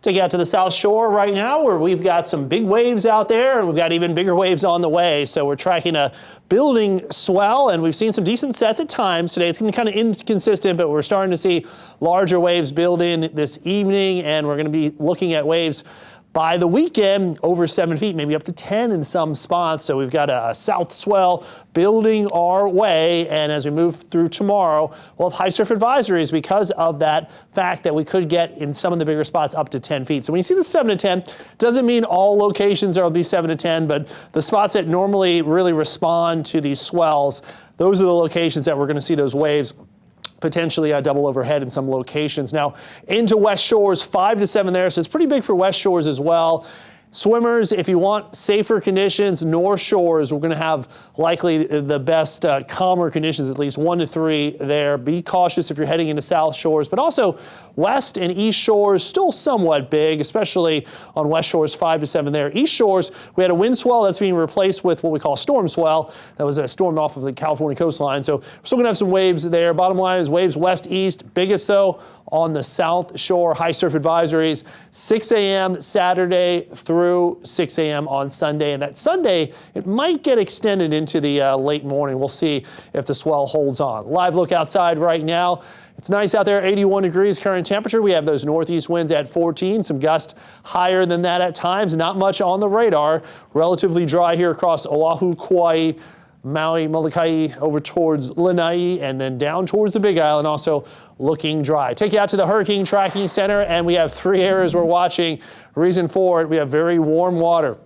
Take you out to the South Shore right now, where we've got some big waves out there, and we've got even bigger waves on the way. So we're tracking a building swell, and we've seen some decent sets at times today. It's going to be kind of inconsistent, but we're starting to see larger waves build in this evening, and we're going to be looking at waves by the weekend over 7 feet, maybe up to 10 in some spots. So we've got a south swell building our way, and as we move through tomorrow, we'll have high surf advisories because of that fact that we could get in some of the bigger spots up to 10 feet. So when you see the 7 to 10, doesn't mean all locations will be 7 to 10, but the spots that normally really respond to these swells, those are the locations that we're going to see those waves potentially double overhead in some locations. Now into West Shores, 5 to 7 there, so it's pretty big for West Shores as well. Swimmers, if you want safer conditions, North Shores, we're going to have likely the best calmer conditions, at least 1 to 3 there. Be cautious if you're heading into South Shores, but also West and East Shores still somewhat big, especially on West Shores, 5 to 7 there. East Shores, we had a wind swell that's being replaced with what we call storm swell. That was a storm off of the California coastline, so we're still going to have some waves there. Bottom line is waves west-east, biggest though on the South Shore. High surf advisories, 6 a.m. Saturday through 6 a.m. on Sunday. And that Sunday, it might get extended into the late morning. We'll see if the swell holds on. Live look outside right now. It's nice out there, 81 degrees current temperature. We have those northeast winds at 14, some gusts higher than that at times. Not much on the radar. Relatively dry here across Oahu, Kauai, Maui, Molokai, over towards Lanai, and then down towards the Big Island, also looking dry. Take you out to the Hurricane Tracking Center, and we have 3 areas we're watching. Reason for it, we have very warm water.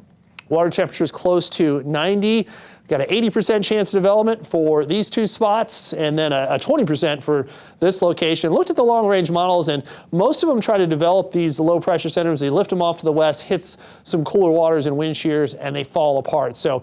Water temperature is close to 90. We've got an 80% chance of development for these 2 spots, and then a 20% for this location. Looked at the long-range models, and most of them try to develop these low-pressure centers. They lift them off to the west, hits some cooler waters and wind shears, and they fall apart. So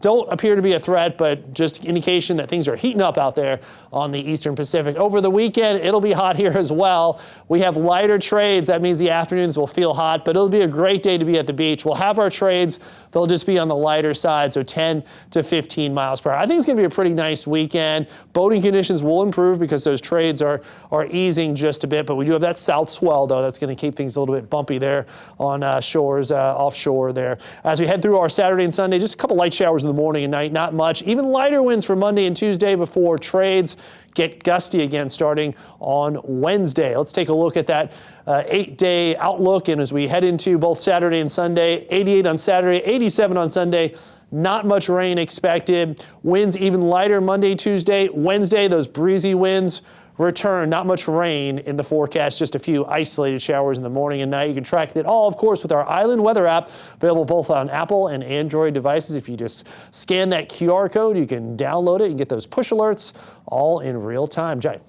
don't appear to be a threat, but just indication that things are heating up out there on the Eastern Pacific. Over the weekend, it'll be hot here as well. We have lighter trades. That means the afternoons will feel hot, but it'll be a great day to be at the beach. We'll have our trades. They'll just be on the lighter side, so 10 to 15 miles per hour. I think it's going to be a pretty nice weekend. Boating conditions will improve because those trades are easing just a bit, but we do have that south swell, though. That's going to keep things a little bit bumpy there on shores, offshore there. As we head through our Saturday and Sunday, just a couple light showers in the morning and night, not much. Even lighter winds for Monday and Tuesday before trades get gusty again starting on Wednesday. Let's take a look at that 8-day outlook, and as we head into both Saturday and Sunday, 88 on Saturday, 87 on Sunday. Not much rain expected. Winds even lighter Monday, Tuesday. Wednesday, those breezy winds return. Not much rain in the forecast, just a few isolated showers in the morning and night. You can track it all, of course, with our Island Weather app, available both on Apple and Android devices. If you just scan that QR code, you can download it and get those push alerts all in real time. Jay.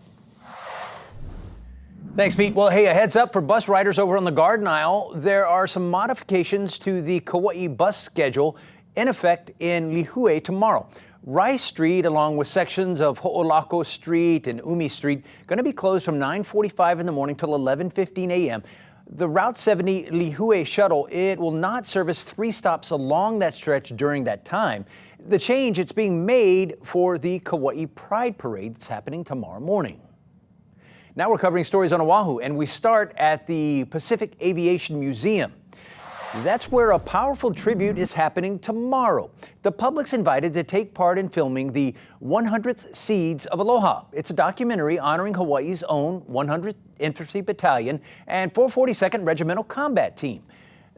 Thanks, Pete. Well, hey, a heads up for bus riders over on the Garden Isle. There are some modifications to the Kauai bus schedule in effect in Lihue tomorrow. Rice Street, along with sections of Ho'olako Street and Umi Street, going to be closed from 9:45 in the morning till 11:15 a.m. The Route 70 Lihue shuttle, it will not service 3 stops along that stretch during that time. The change, it's being made for the Kauai Pride Parade that's happening tomorrow morning. Now we're covering stories on Oahu, and we start at the Pacific Aviation Museum. That's where a powerful tribute is happening tomorrow. The public's invited to take part in filming the 100th Seeds of Aloha. It's a documentary honoring Hawaii's own 100th Infantry Battalion and 442nd Regimental Combat Team.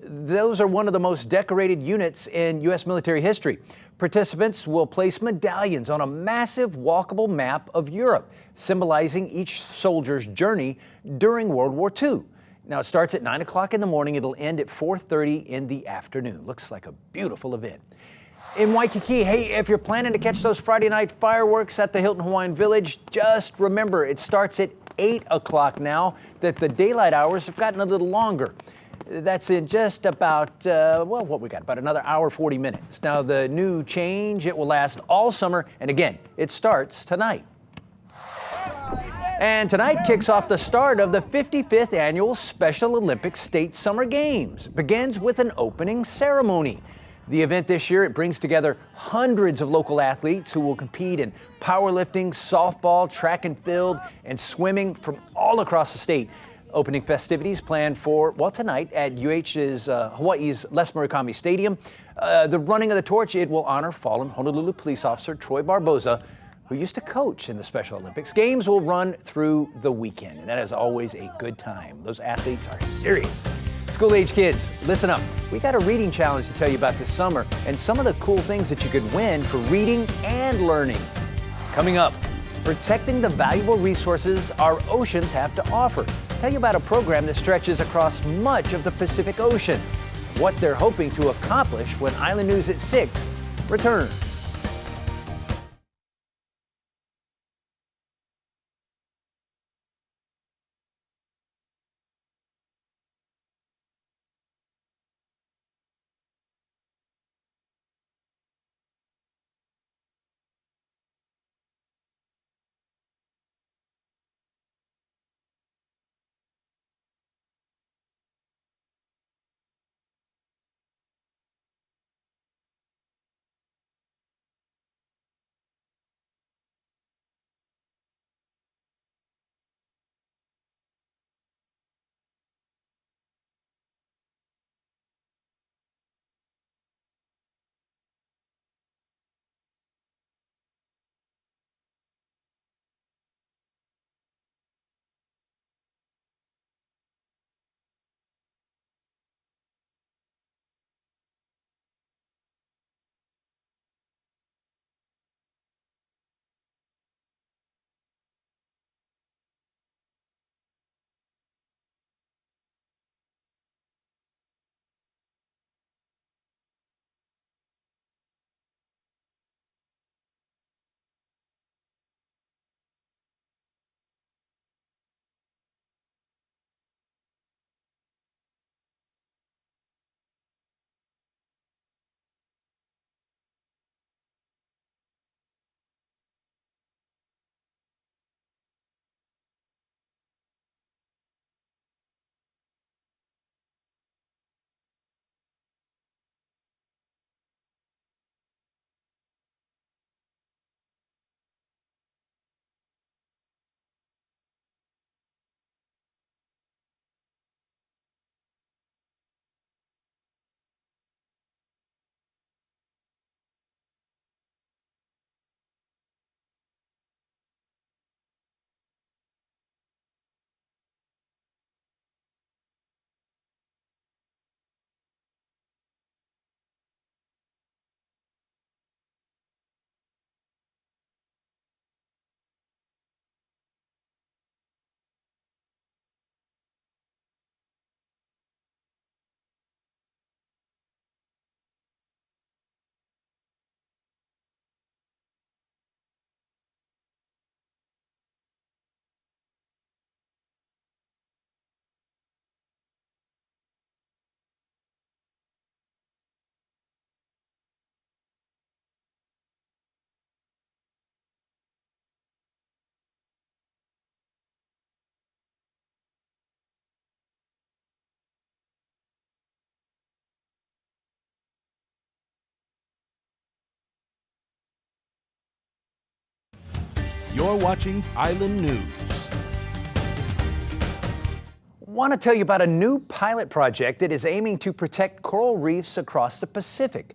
Those are one of the most decorated units in U.S. military history. Participants will place medallions on a massive walkable map of Europe, symbolizing each soldier's journey during World War II. Now, it starts at 9 o'clock in the morning. It'll end at 4:30 in the afternoon. Looks like a beautiful event. In Waikiki, hey, if you're planning to catch those Friday night fireworks at the Hilton Hawaiian Village, just remember it starts at 8 o'clock now, that the daylight hours have gotten a little longer. That's in just about, what we got, about another hour, 40 minutes. Now, the new change, it will last all summer, and again, it starts tonight. And tonight kicks off the start of the 55th Annual Special Olympics State Summer Games. It begins with an opening ceremony. The event this year, it brings together hundreds of local athletes who will compete in powerlifting, softball, track and field, and swimming from all across the state. Opening festivities planned for, well, tonight at Hawaii's Les Murakami Stadium. The running of the torch, it will honor fallen Honolulu police officer Troy Barboza, who used to coach in the Special Olympics. Games will run through the weekend, and that is always a good time. Those athletes are serious. School-age kids, listen up. We got a reading challenge to tell you about this summer and some of the cool things that you could win for reading and learning. Coming up, protecting the valuable resources our oceans have to offer. Tell you about a program that stretches across much of the Pacific Ocean. What they're hoping to accomplish when Island News at 6 returns. You're watching Island News. Want to tell you about a new pilot project that is aiming to protect coral reefs across the Pacific.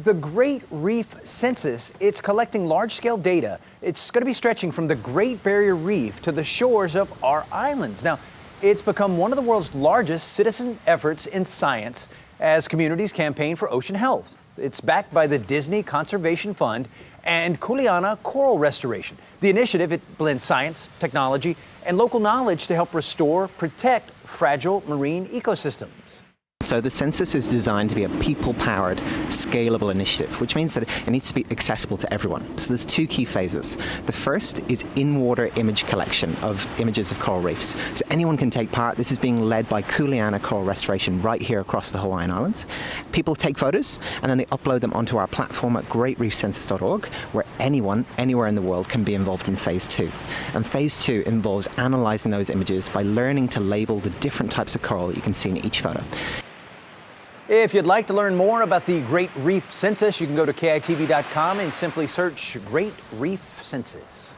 The Great Reef Census, it's collecting large-scale data. It's going to be stretching from the Great Barrier Reef to the shores of our islands. Now, it's become one of the world's largest citizen efforts in science as communities campaign for ocean health. It's backed by the Disney Conservation Fund and Kuleana Coral Restoration. The initiative, it blends science, technology, and local knowledge to help restore, protect fragile marine ecosystems. So the census is designed to be a people-powered, scalable initiative, which means that it needs to be accessible to everyone. So there's two key phases. The first is in-water image collection of images of coral reefs. So anyone can take part. This is being led by Kuleana Coral Restoration right here across the Hawaiian Islands. People take photos and then they upload them onto our platform at greatreefcensus.org, where anyone, anywhere in the world can be involved in phase two. And phase two involves analyzing those images by learning to label the different types of coral that you can see in each photo. If you'd like to learn more about the Great Reef Census, you can go to KITV.com and simply search Great Reef Census.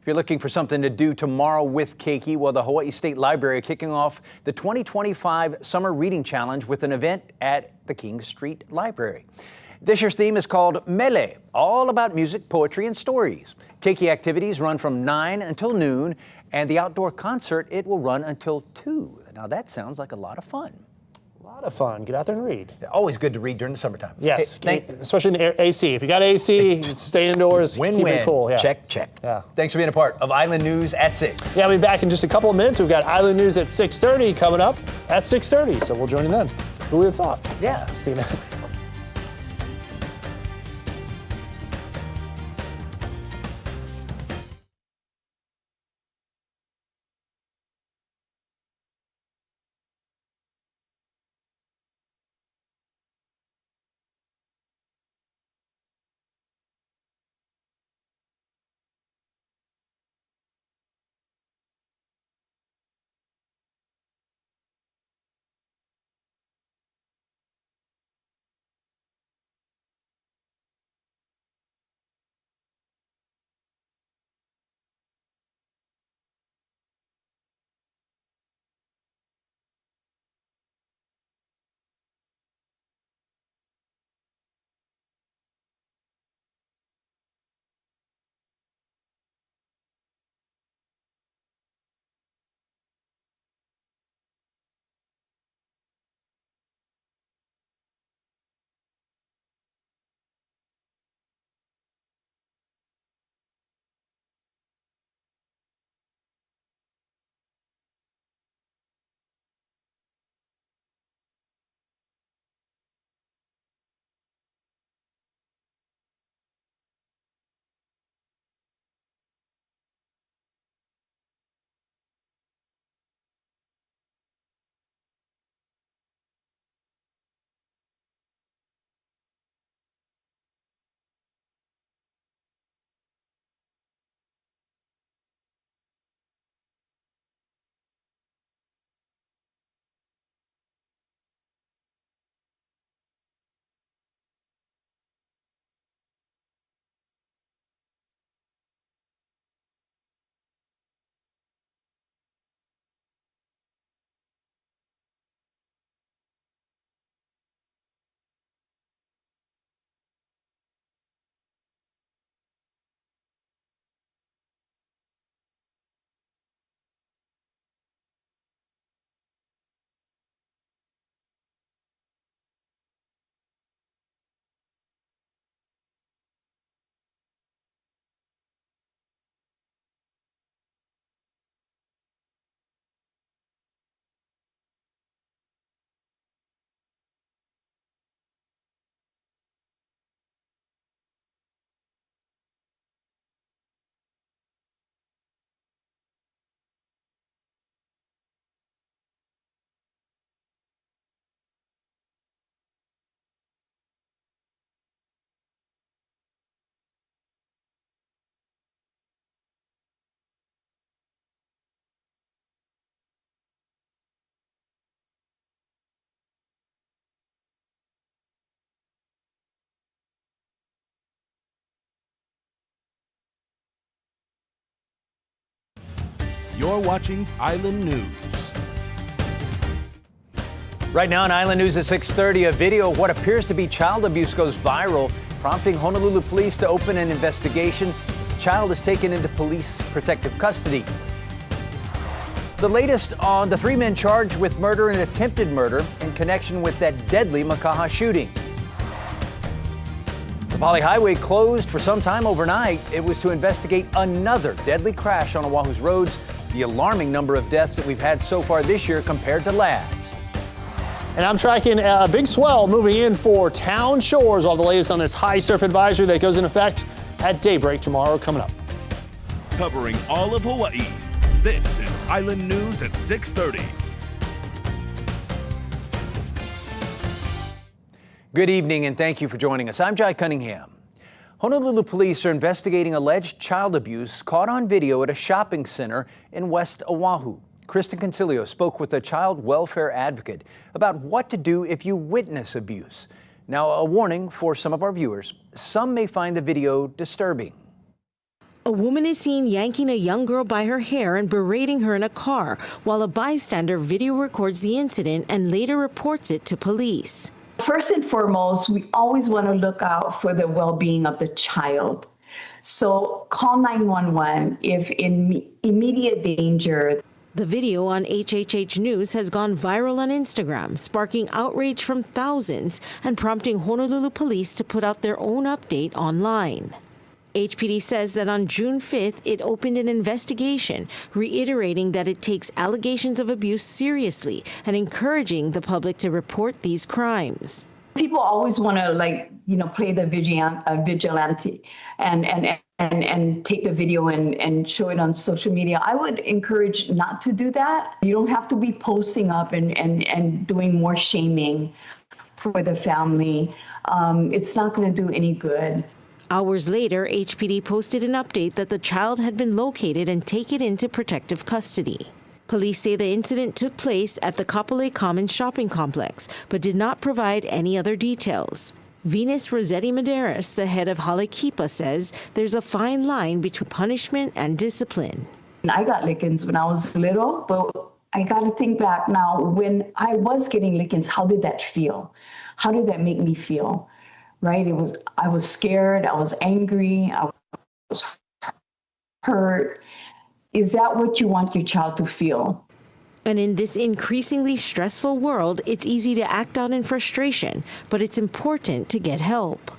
If you're looking for something to do tomorrow with Keiki, well, the Hawaii State Library kicking off the 2025 Summer Reading Challenge with an event at the King Street Library. This year's theme is called Mele, all about music, poetry, and stories. Keiki activities run from 9 until noon, and the outdoor concert, it will run until 2. Now that sounds like a lot of fun. A lot of fun. Get out there and read. Always good to read during the summertime. Yes, especially in the AC. If you got AC, stay indoors. Win-win. Keep it cool. Yeah. Check. Yeah. Thanks for being a part of Island News at 6. Yeah, we'll be back in just a couple of minutes. We've got Island News at 6:30 coming up at 6:30, so we'll join you then. Who would have thought? Yeah. See you then. You're watching Island News. Right now on Island News at 6:30, a video of what appears to be child abuse goes viral, prompting Honolulu police to open an investigation as the child is taken into police protective custody. The latest on the 3 men charged with murder and attempted murder in connection with that deadly Macaha shooting. The Poly Highway closed for some time overnight. It was to investigate another deadly crash on Oahu's roads, the alarming number of deaths that we've had so far this year compared to last. And I'm tracking a big swell moving in for town shores. All the latest on this high surf advisory that goes in effect at daybreak tomorrow coming up. Covering all of Hawaii, this is Island News at 6:30. Good evening and thank you for joining us. I'm Jai Cunningham. Honolulu police are investigating alleged child abuse caught on video at a shopping center in West Oahu. Kristen Concilio spoke with a child welfare advocate about what to do if you witness abuse. Now, a warning for some of our viewers. Some may find the video disturbing. A woman is seen yanking a young girl by her hair and berating her in a car, while a bystander video records the incident and later reports it to police. First and foremost, we always want to look out for the well-being of the child. So call 911 if in immediate danger. The video on HHH News has gone viral on Instagram, sparking outrage from thousands and prompting Honolulu police to put out their own update online. HPD says that on June 5th, it opened an investigation, reiterating that it takes allegations of abuse seriously and encouraging the public to report these crimes. People always want to, play the vigilante and take the video and show it on social media. I would encourage not to do that. You don't have to be posting up and doing more shaming for the family. It's not going to do any good. Hours later, HPD posted an update that the child had been located and taken into protective custody. Police say the incident took place at the Kapolei Commons shopping complex, but did not provide any other details. Venus Rossetti Medeiros, the head of Halekipa, says there's a fine line between punishment and discipline. I got lickings when I was little, but I got to think back now, when I was getting lickings, how did that feel? How did that make me feel? Right? I was scared, I was angry, I was hurt. Is that what you want your child to feel? And in this increasingly stressful world, it's easy to act out in frustration, but it's important to get help.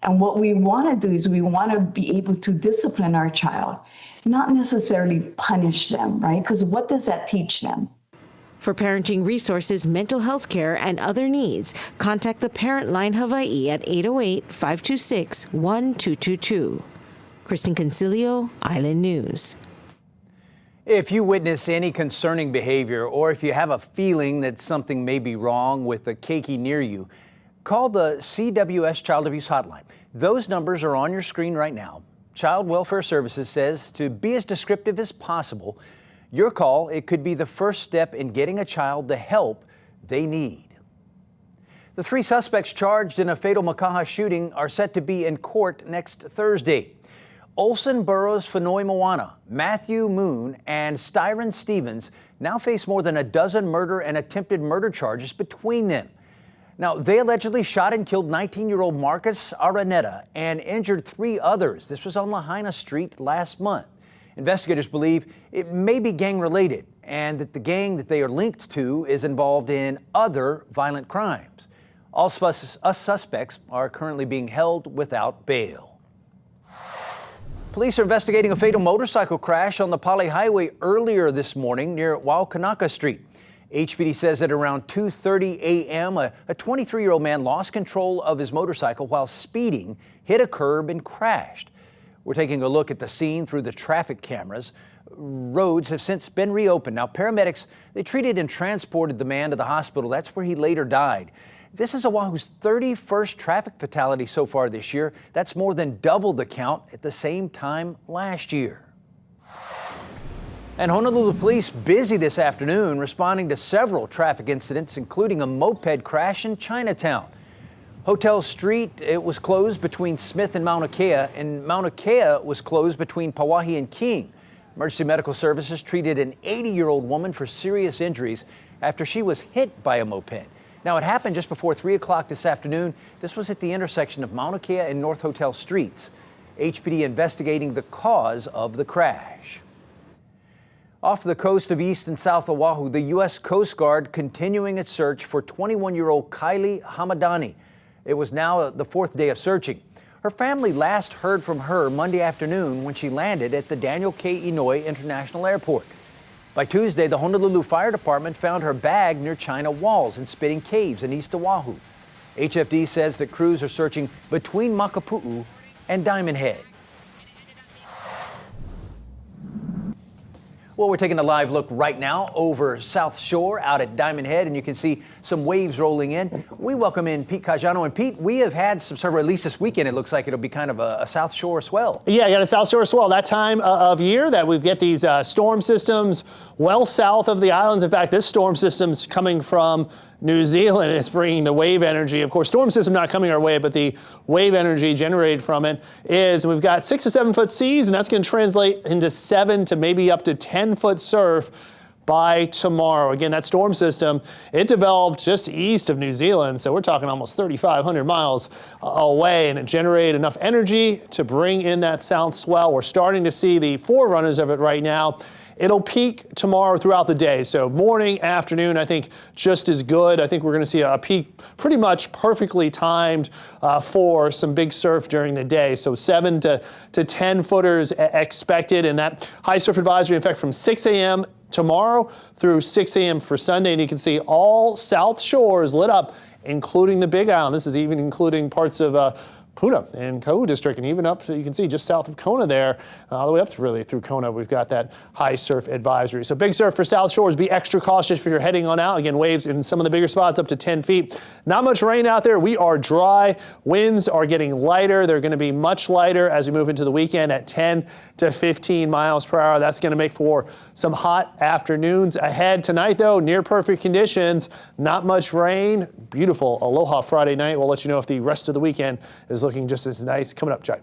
And what we want to do is we want to be able to discipline our child, not necessarily punish them, right? Because what does that teach them? For parenting resources, mental health care, and other needs, contact the Parent Line Hawaii at 808-526-1222. Kristen Concilio, Island News. If you witness any concerning behavior, or if you have a feeling that something may be wrong with a keiki near you, call the CWS Child Abuse Hotline. Those numbers are on your screen right now. Child Welfare Services says to be as descriptive as possible. Your call, it could be the first step in getting a child the help they need. The 3 suspects charged in a fatal Macaha shooting are set to be in court next Thursday. Olson Burroughs Fanoi Moana, Matthew Moon, and Styron Stevens now face more than a dozen murder and attempted murder charges between them. Now, they allegedly shot and killed 19-year-old Marcus Araneta and injured 3 others. This was on Lahaina Street last month. Investigators believe it may be gang-related and that the gang that they are linked to is involved in other violent crimes. All suspects are currently being held without bail. Police are investigating a fatal motorcycle crash on the Pali Highway earlier this morning near Waukanaka Street. HPD says at around 2:30 a.m., a 23-year-old man lost control of his motorcycle while speeding, hit a curb, and crashed. We're taking a look at the scene through the traffic cameras. Roads have since been reopened. Now, paramedics, they treated and transported the man to the hospital. That's where he later died. This is Oahu's 31st traffic fatality so far this year. That's more than double the count at the same time last year. And Honolulu police busy this afternoon responding to several traffic incidents, including a moped crash in Chinatown. Hotel Street, it was closed between Smith and Mauna Kea was closed between Pauahi and King. Emergency Medical Services treated an 80-year-old woman for serious injuries after she was hit by a moped. Now, it happened just before 3 o'clock this afternoon. This was at the intersection of Mauna Kea and North Hotel Streets. HPD investigating the cause of the crash. Off the coast of East and South Oahu, the U.S. Coast Guard continuing its search for 21-year-old Kylie Hamadani. It was now the 4th day of searching. Her family last heard from her Monday afternoon when she landed at the Daniel K. Inouye International Airport. By Tuesday, the Honolulu Fire Department found her bag near China Walls and Spitting Caves in East Oahu. HFD says that crews are searching between Makapu'u and Diamond Head. Well, we're taking a live look right now over Southshore out at Diamond Head, and you can see some waves rolling in. We welcome in Pete Cajano. And Pete, we have had some sort of, at least this weekend, it looks like it'll be kind of a Southshore swell. Yeah, you got a Southshore swell. That time of year that we get these storm systems well south of the islands. In fact, this storm system's coming from New Zealand. It's bringing the wave energy. Of course, storm system not coming our way, but the wave energy generated from it is. And we've got 6 to 7 foot seas, and that's going to translate into 7 to maybe up to 10 foot surf by tomorrow. Again, that storm system, it developed just east of New Zealand, so we're talking almost 3,500 miles away, and it generated enough energy to bring in that south swell. We're starting to see the forerunners of it right now. It'll peak tomorrow throughout the day, so morning, afternoon, I think just as good. I think we're going to see a peak pretty much perfectly timed for some big surf during the day. So 7 to 10 footers expected, and that high surf advisory, in fact, from 6 a.m. tomorrow through 6 a.m. for Sunday, and you can see all South Shores lit up, including the Big Island. This is even including parts of Puna and Kauai district, and even up, so you can see just south of Kona there, all the way up to really through Kona, we've got that high surf advisory. So big surf for South Shores. Be extra cautious if you're heading on out. Again, waves in some of the bigger spots up to 10 feet. Not much rain out there. We are dry. Winds are getting lighter. They're going to be much lighter as we move into the weekend at 10 to 15 miles per hour. That's going to make for some hot afternoons ahead. Tonight, though, near perfect conditions. Not much rain. Beautiful Aloha Friday night. We'll let you know if the rest of the weekend is looking just as nice. Coming up, Chuck.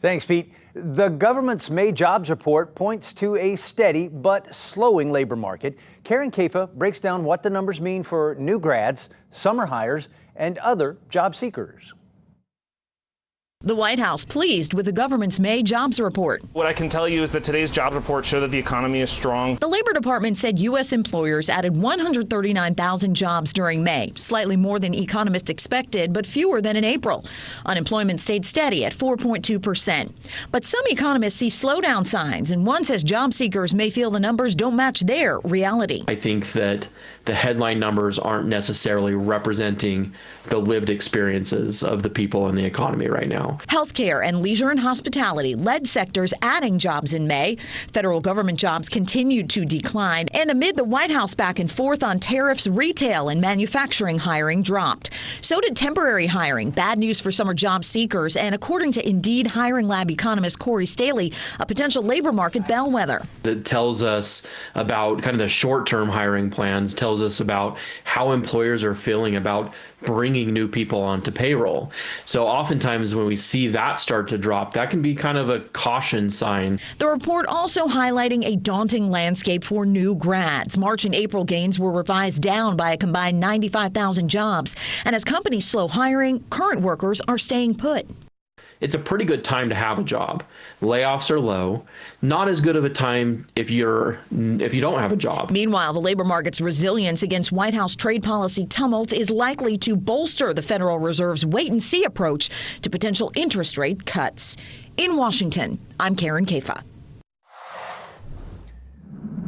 Thanks, Pete. The government's May jobs report points to a steady but slowing labor market. Karen Kafa breaks down what the numbers mean for new grads, summer hires, and other job seekers. The White House pleased with the government's May jobs report. What I can tell you is that today's jobs report show that the economy is strong. The Labor Department said U.S. employers added 139,000 jobs during May, slightly more than economists expected, but fewer than in April. Unemployment stayed steady at 4.2%. But some economists see slowdown signs, and one says job seekers may feel the numbers don't match their reality. I think that the headline numbers aren't necessarily representing the lived experiences of the people in the economy right now. Healthcare and leisure and hospitality led sectors adding jobs in May. Federal government jobs continued to decline, and amid the White House back and forth on tariffs, retail and manufacturing hiring dropped. So did temporary hiring. Bad news for summer job seekers, and according to Indeed hiring lab economist Corey Staley, a potential labor market bellwether. It tells us about kind of the short-term hiring plans, tells us about how employers are feeling about bringing new people onto payroll. So oftentimes when we see that start to drop, that can be kind of a caution sign. The report also highlighting a daunting landscape for new grads. March and April gains were revised down by a combined 95,000 jobs. And as companies slow hiring, current workers are staying put. It's a pretty good time to have a job. Layoffs are low. Not as good of a time if you don't have a job. Meanwhile, the labor market's resilience against White House trade policy tumult is likely to bolster the Federal Reserve's wait-and-see approach to potential interest rate cuts. In Washington, I'm Karen Kafa.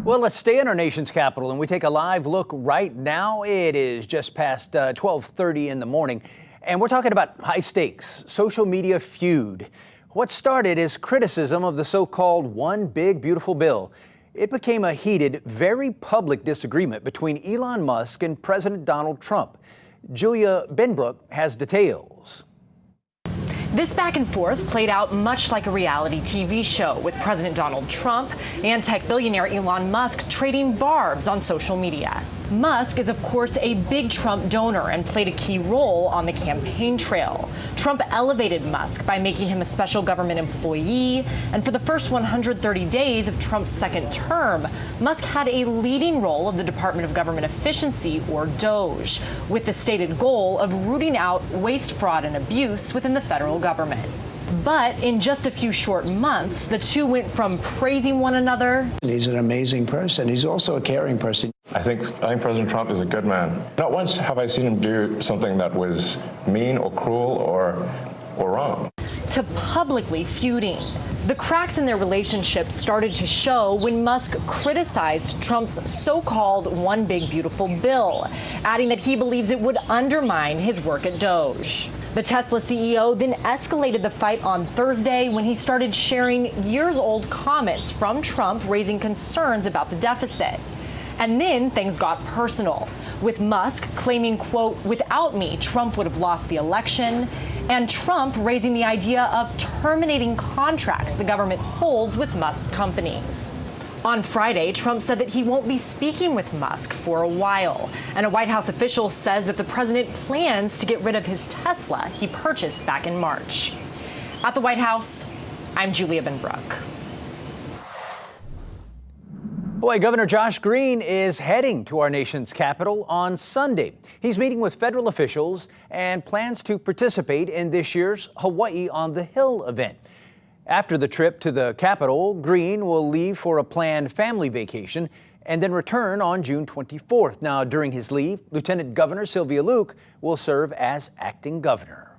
Well, let's stay in our nation's capital, and we take a live look right now. It is just past 12:30 in the morning. And we're talking about high stakes, social media feud. What started as criticism of the so-called One Big Beautiful Bill. It became a heated, very public disagreement between Elon Musk and President Donald Trump. Julia Benbrook has details. This back and forth played out much like a reality TV show, with President Donald Trump and tech billionaire Elon Musk trading barbs on social media. Musk is, of course, a big Trump donor and played a key role on the campaign trail. Trump elevated Musk by making him a special government employee, and for the first 130 days of Trump's second term, Musk had a leading role of the Department of Government Efficiency, or DOGE, with the stated goal of rooting out waste, fraud, and abuse within the federal government. But in just a few short months, the two went from praising one another. He's an amazing person. He's also a caring person. I think President Trump is a good man. Not once have I seen him do something that was mean or cruel or wrong. To publicly feuding. The cracks in their relationship started to show when Musk criticized Trump's so-called One Big Beautiful Bill, adding that he believes it would undermine his work at DOGE. The Tesla CEO then escalated the fight on Thursday when he started sharing years-old comments from Trump raising concerns about the deficit. And then things got personal, with Musk claiming, quote, "Without me, Trump would have lost the election," and Trump raising the idea of terminating contracts the government holds with Musk companies. On Friday, Trump said that he won't be speaking with Musk for a while. And a White House official says that the president plans to get rid of his Tesla he purchased back in March. At the White House, I'm Julia Benbrook. Hawaii Governor Josh Green is heading to our nation's capital on Sunday. He's meeting with federal officials and plans to participate in this year's Hawaii on the Hill event. After the trip to the capital, Green will leave for a planned family vacation and then return on June 24th. Now, during his leave, Lieutenant Governor Sylvia Luke will serve as acting governor.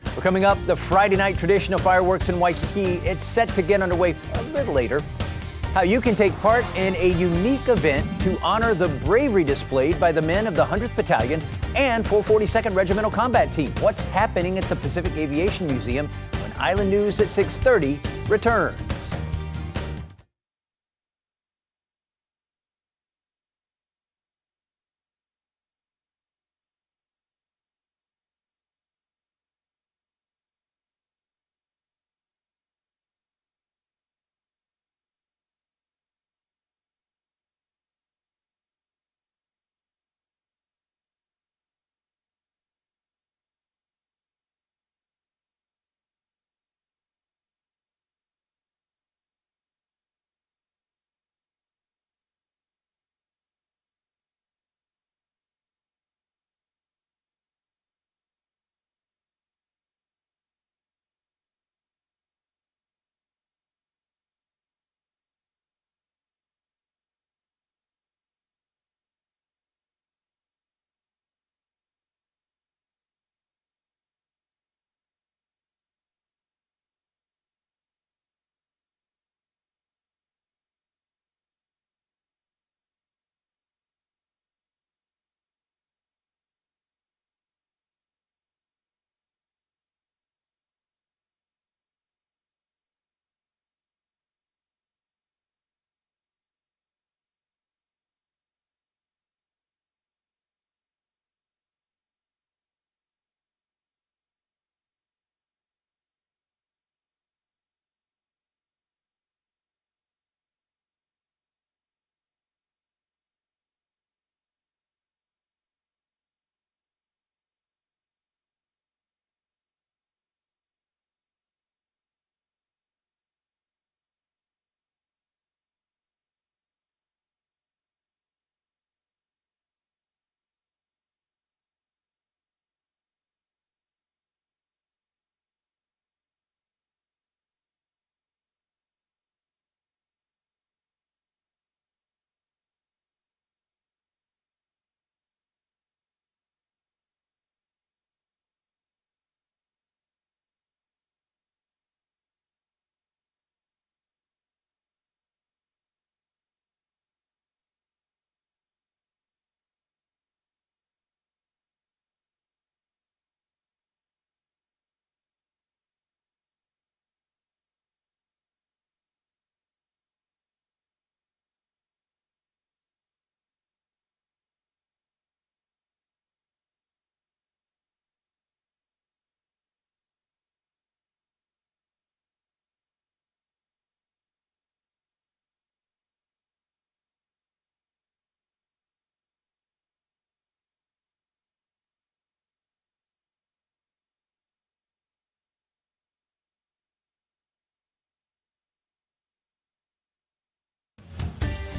Well, coming up, the Friday night tradition of fireworks in Waikiki. It's set to get underway a little later. How you can take part in a unique event to honor the bravery displayed by the men of the 100th Battalion and 442nd Regimental Combat Team. What's happening at the Pacific Aviation Museum when Island News at 6:30 returns.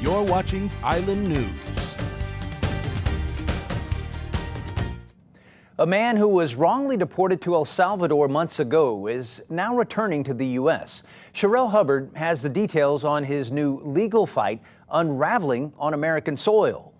You're watching Island News. A man who was wrongly deported to El Salvador months ago is now returning to the U.S. Sherelle Hubbard has the details on his new legal fight unraveling on American soil.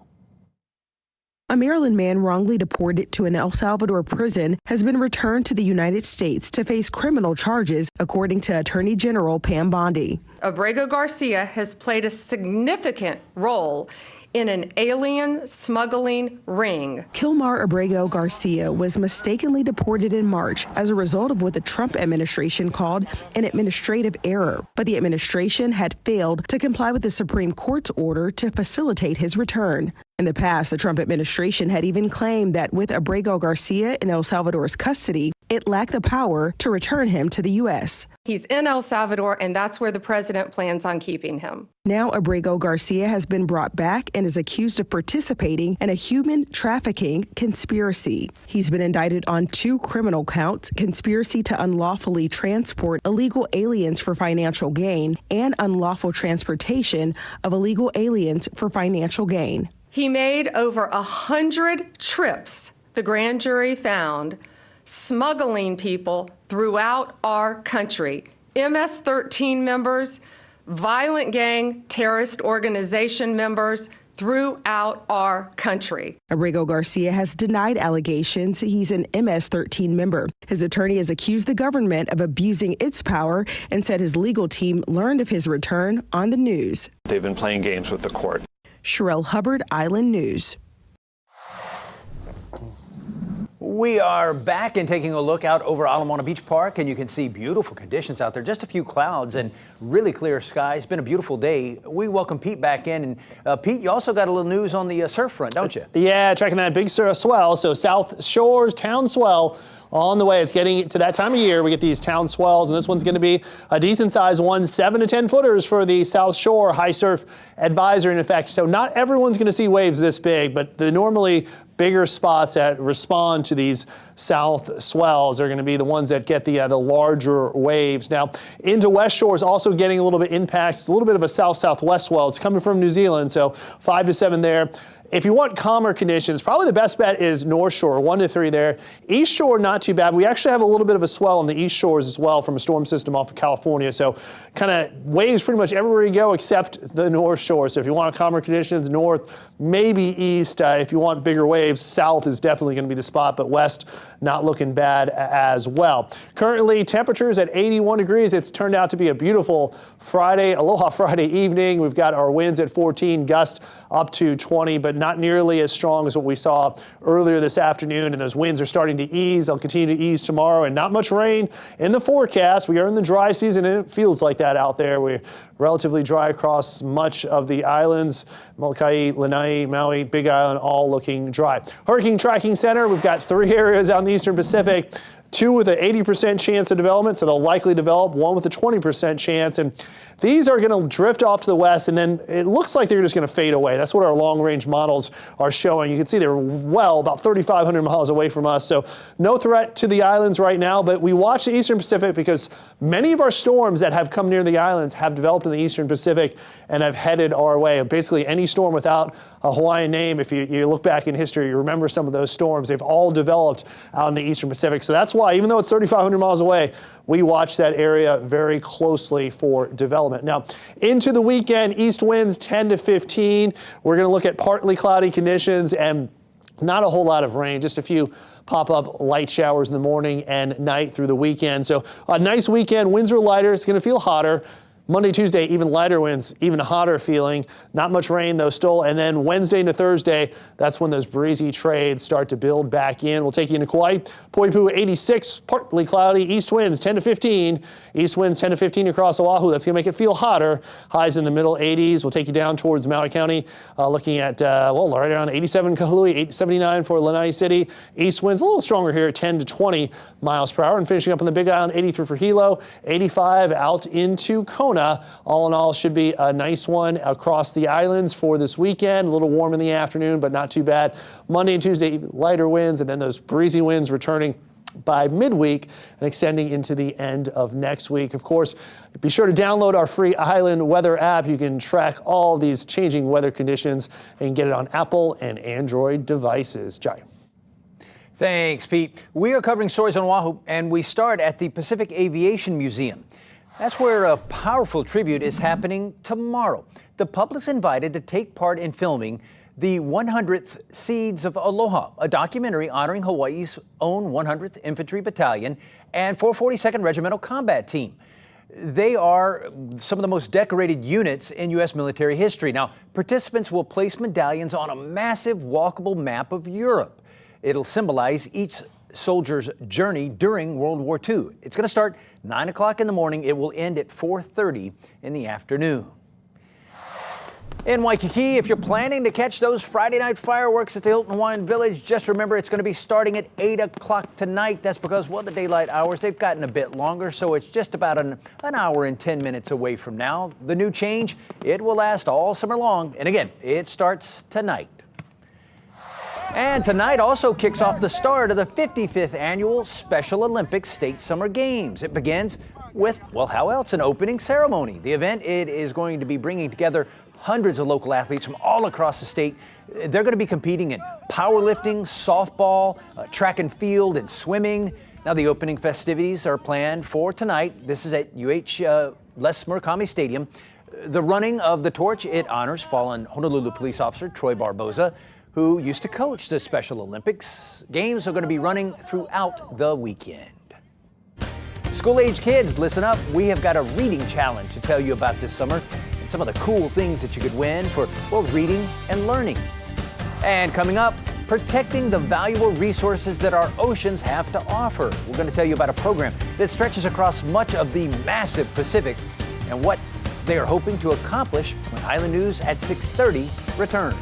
A Maryland man wrongly deported to an El Salvador prison has been returned to the United States to face criminal charges, according to Attorney General Pam Bondi. Abrego Garcia has played a significant role in an alien smuggling ring. Kilmar Abrego Garcia was mistakenly deported in March as a result of what the Trump administration called an administrative error. But the administration had failed to comply with the Supreme Court's order to facilitate his return. In the past, the Trump administration had even claimed that with Abrego Garcia in El Salvador's custody, it lacked the power to return him to the U.S. He's in El Salvador, and that's where the president plans on keeping him. Now, Abrego Garcia has been brought back and is accused of participating in a human trafficking conspiracy. He's been indicted on 2 criminal counts: conspiracy to unlawfully transport illegal aliens for financial gain and unlawful transportation of illegal aliens for financial gain. He made over 100 trips, the grand jury found, smuggling people throughout our country. MS-13 members, violent gang, terrorist organization members throughout our country. Abrego Garcia has denied allegations he's an MS-13 member. His attorney has accused the government of abusing its power and said his legal team learned of his return on the news. They've been playing games with the court. Sherelle Hubbard, Island News. We are back and taking a look out over Ala Moana Beach Park, and you can see beautiful conditions out there. Just a few clouds and really clear skies. It's been a beautiful day. We welcome Pete back in. And Pete, you also got a little news on the surf front, don't you? Yeah, tracking that big swell. So Southshore's town swell on the way. It's getting to that time of year. We get these town swells, and this one's going to be a decent sized one, 7 to 10 footers for the Southshore High Surf Advisory in effect. So not everyone's going to see waves this big, but the normally bigger spots that respond to these south swells are going to be the ones that get the larger waves. Now, into West Shore is also getting a little bit impact. It's a little bit of a south-southwest swell. It's coming from New Zealand, so 5 to 7 there. If you want calmer conditions, probably the best bet is North Shore, 1 to 3 there. East Shore, not too bad. We actually have a little bit of a swell on the East Shores as well from a storm system off of California. So kind of waves pretty much everywhere you go except the North Shore. So if you want calmer conditions, north, maybe east. If you want bigger waves, south is definitely going to be the spot, but west not looking bad as well. Currently, temperatures at 81 degrees. It's turned out to be a beautiful Friday, Aloha Friday evening. We've got our winds at 14, gust up to 20, but not nearly as strong as what we saw earlier this afternoon. And those winds are starting to ease. They'll continue to ease tomorrow, and not much rain in the forecast. We are in the dry season, and it feels like that out there. We're relatively dry across much of the islands. Molokai, Lanai, Maui, Big Island, all looking dry. Hurricane Tracking Center, we've got 3 areas out in the Eastern Pacific. 2 with an 80% chance of development, so they'll likely develop. 1 with a 20% chance. And these are going to drift off to the west, and then it looks like they're just going to fade away. That's what our long-range models are showing. You can see they're well about 3,500 miles away from us, so no threat to the islands right now. But we watch the Eastern Pacific because many of our storms that have come near the islands have developed in the Eastern Pacific and have headed our way. Basically, any storm without a Hawaiian name, if you look back in history, you remember some of those storms. They've all developed out in the Eastern Pacific. So that's why, even though it's 3,500 miles away, we watch that area very closely for development. Now, into the weekend, east winds 10 to 15. We're going to look at partly cloudy conditions and not a whole lot of rain, just a few pop-up light showers in the morning and night through the weekend. So a nice weekend. Winds are lighter. It's going to feel hotter. Monday, Tuesday, even lighter winds, even hotter feeling. Not much rain, though, still. And then Wednesday into Thursday, that's when those breezy trades start to build back in. We'll take you into Kauai. Poipu 86, partly cloudy. East winds 10 to 15. East winds 10 to 15 across Oahu. That's going to make it feel hotter. Highs in the middle 80s. We'll take you down towards Maui County, looking at, right around 87 Kahului, 79 for Lanai City. East winds a little stronger here at 10 to 20 miles per hour. And finishing up on the Big Island, 83 for Hilo, 85 out into Kona. All in all, should be a nice one across the islands for this weekend. A little warm in the afternoon, but not too bad. Monday and Tuesday, lighter winds, and then those breezy winds returning by midweek and extending into the end of next week. Of course, be sure to download our free Island Weather app. You can track all these changing weather conditions and get it on Apple and Android devices. Jai. Thanks, Pete. We are covering stories on Oahu, and we start at the Pacific Aviation Museum. That's where a powerful tribute is happening tomorrow. The public's invited to take part in filming the 100th Seeds of Aloha, a documentary honoring Hawaii's own 100th Infantry Battalion and 442nd Regimental Combat Team. They are some of the most decorated units in U.S. military history. Now, participants will place medallions on a massive walkable map of Europe. It'll symbolize each soldier's journey during World War II. It's going to start 9 o'clock in the morning. It will end at 4:30 in the afternoon. In Waikiki, if you're planning to catch those Friday night fireworks at the Hilton Hawaiian Village, just remember it's going to be starting at 8 o'clock tonight. That's because, well, the daylight hours, they've gotten a bit longer, so it's just about an hour and 10 minutes away from now. The new change, it will last all summer long. And again, it starts tonight. And tonight also kicks off the start of the 55th annual Special Olympics State Summer Games. It begins with, well, how else, an opening ceremony. The event, it is going to be bringing together hundreds of local athletes from all across the state. They're going to be competing in powerlifting, softball, track and field, and swimming. Now, the opening festivities are planned for tonight. This is at Les Murakami Stadium. The running of the torch, it honors fallen Honolulu police officer Troy Barboza, who used to coach the Special Olympics. Games are going to be running throughout the weekend. School-age kids, listen up. We have got a reading challenge to tell you about this summer and some of the cool things that you could win for, well, reading and learning. And coming up, protecting the valuable resources that our oceans have to offer. We're going to tell you about a program that stretches across much of the massive Pacific and what they are hoping to accomplish when Island News at 6:30 returns.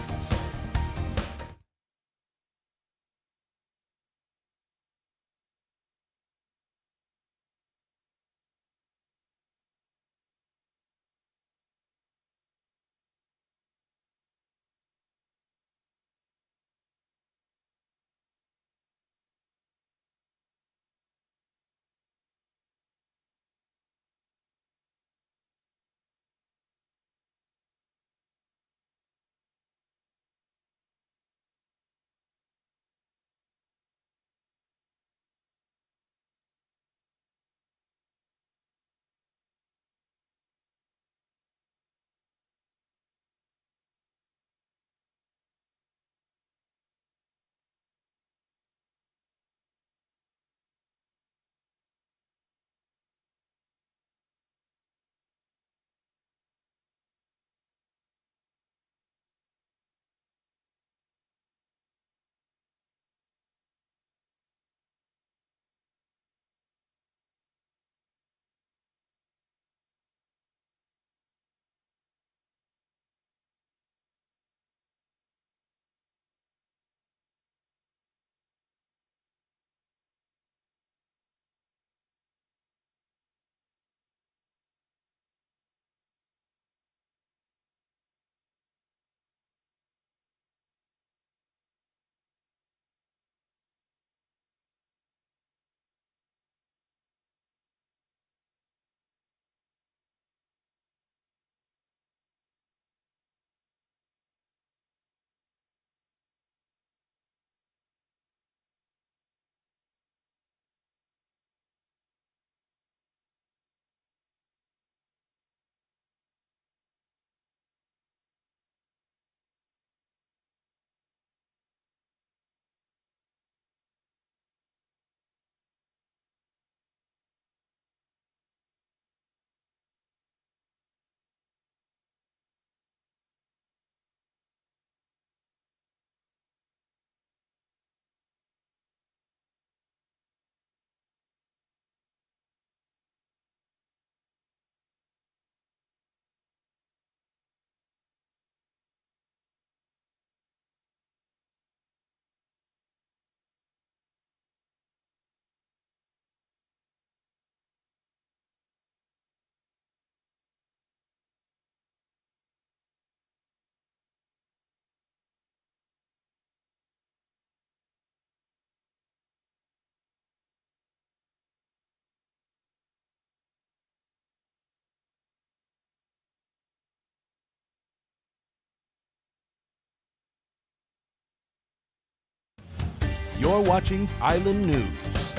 You're watching Island News.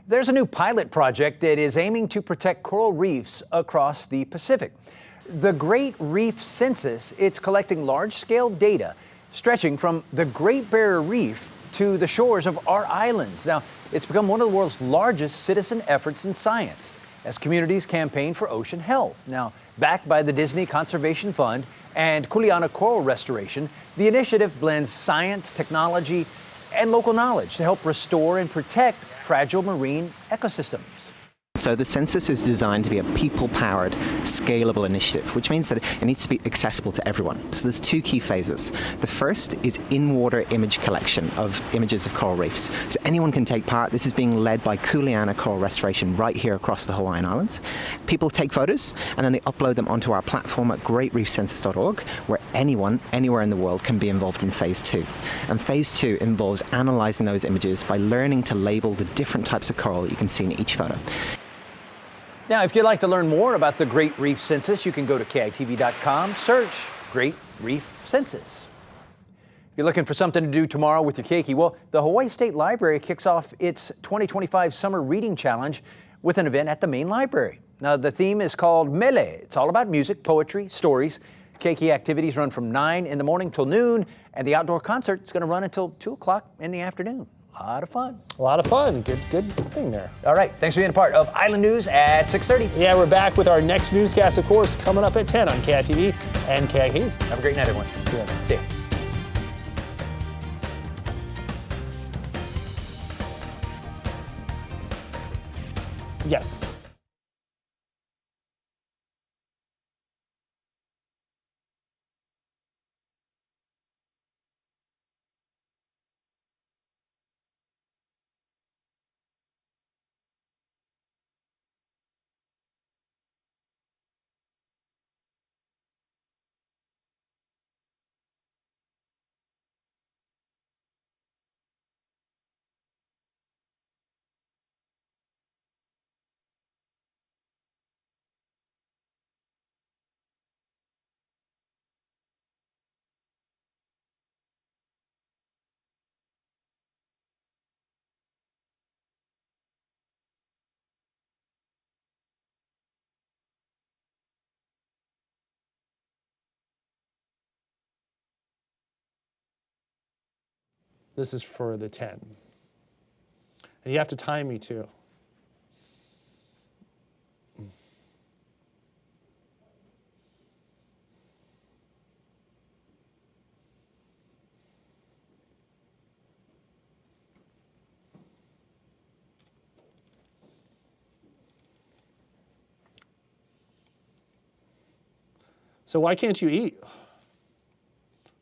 There's a new pilot project that is aiming to protect coral reefs across the Pacific. The Great Reef Census, it's collecting large-scale data stretching from the Great Barrier Reef to the shores of our islands. Now, it's become one of the world's largest citizen efforts in science as communities campaign for ocean health. Now, backed by the Disney Conservation Fund and Kuleana Coral Restoration, the initiative blends science, technology, and local knowledge to help restore and protect fragile marine ecosystems. So the Census is designed to be a people-powered, scalable initiative, which means that it needs to be accessible to everyone. So there's two key phases. The first is in-water image collection of images of coral reefs. So anyone can take part. This is being led by Kuleana Coral Restoration right here across the Hawaiian Islands. People take photos and then they upload them onto our platform at greatreefcensus.org, where anyone, anywhere in the world can be involved in phase 2. And phase 2 involves analyzing those images by learning to label the different types of coral that you can see in each photo. Now, if you'd like to learn more about the Great Reef Census, you can go to KITV.com, search Great Reef Census. If you're looking for something to do tomorrow with your keiki, well, the Hawaii State Library kicks off its 2025 Summer Reading Challenge with an event at the main library. Now, the theme is called Mele. It's all about music, poetry, stories. Keiki activities run from 9 in the morning till noon, and the outdoor concert is going to run until 2 o'clock in the afternoon. A lot of fun. A lot of fun. Good thing there. All right. Thanks for being a part of Island News at 6:30. Yeah, we're back with our next newscast, of course, coming up at 10 on KITV and KIK. Have a great night, everyone. See you later. See ya. Yes. This is for the 10. And you have to time me too. So why can't you eat?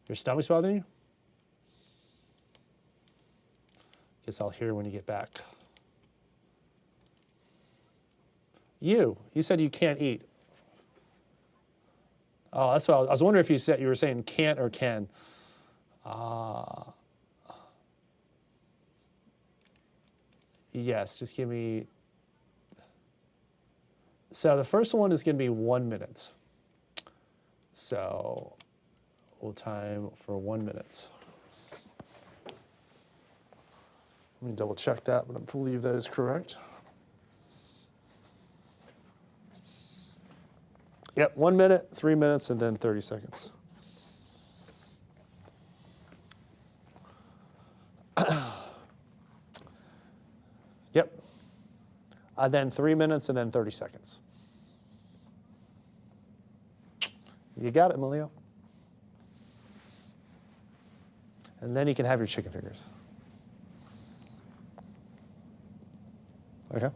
Your stomach's bothering you? Guess I'll hear when you get back. You said you can't eat. Oh, that's what I was wondering if you were saying can't or can. Yes, just give me. So the first one is going to be 1 minute. So we'll time for 1 minute. Let me double check that, but I believe that is correct. Yep, 1 minute, 3 minutes, and then 30 seconds. Yep. Then 3 minutes and then 30 seconds. You got it, Emilio. And then you can have your chicken fingers. Okay.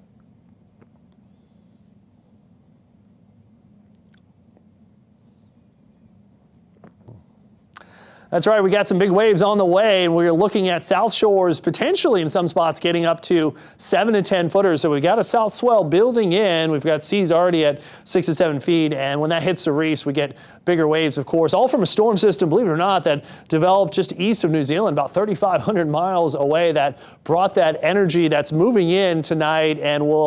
That's right, we got some big waves on the way, and we're looking at South Shores potentially in some spots getting up to 7 to 10 footers. So we've got a south swell building in. We've got seas already at 6 to 7 feet, and when that hits the reefs, we get bigger waves, of course, all from a storm system, believe it or not, that developed just east of New Zealand, about 3,500 miles away, that brought that energy that's moving in tonight and will